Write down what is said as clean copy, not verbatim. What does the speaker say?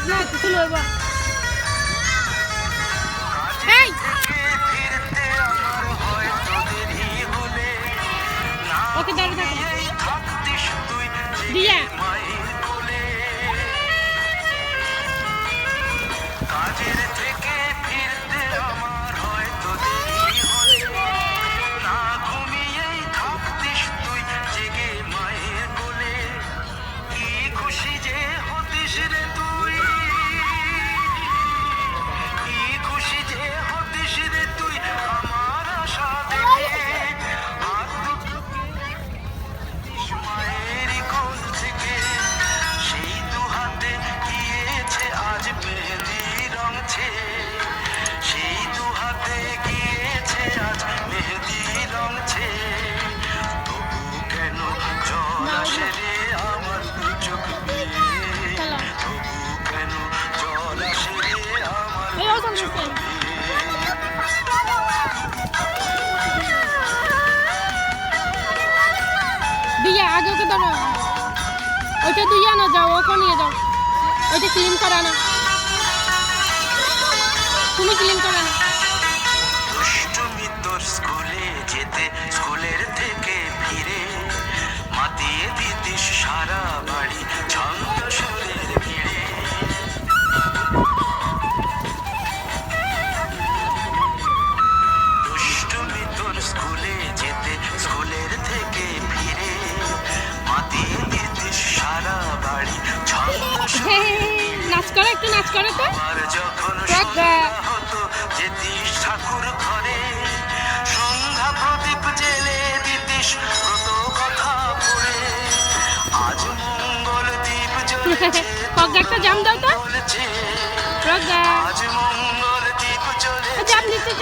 না কিছু লইব এই ওকে দাঁড়িয়ে থাকো দিয়া কাজের থেকে ফিরতে আমার হয়তো দেরি হলে না ঘুমিয়েই থাকতিস তুই জেগে মায়ের কোলে কি খুশি যে হতিস রে তুই কি খুশি যে হতিস রে তুই আমার আশা দেখে হাত দুটোকে মায়েরই কোল থেকে সেই দু হাতে গিয়েছে আজ মেহেদি রংছে সেই দু হাতে গিয়েছে আজ মেহেদি রংছে তবু কেন জল আসে রে আমার দু চোখ বেয়ে তবু কেন জল আসে রে আমার দু চোখ দিয়া আগে ওকে দাও ওইটা দিয়া না যাও ওকে নিয়ে যাও ওইটা ক্লিন করা না তুমি ক্লিন করা না দুষ্টুমি তোর স্কুলে যেতে স্কুলের থেকে ফিরে মাতিয়ে দিতিস সারা বাড়ি ছন্দ সুরের ভিড়ে দুষ্টুমি তোর স্কুলে যেতে স্কুলের থেকে ফিরে মাতিয়ে দিতিস সারা বাড়ি ছন্দ সুরের নাচ করো একটু নাচ করো তো আর যখন সন্ধ্যা হতো যেতিস ঠাকুর ঘরে সন্ধ্যা প্রদীপ জেলে দিতিস ব্রত কথা পড়ে আজ মঙ্গল দ্বীপ জ্বলেছে প্রজ্ঞা একটা জাম দাও তো বলেছে প্রজ্ঞা আজ মঙ্গল দ্বীপ জ্বলেছে জাম দিতে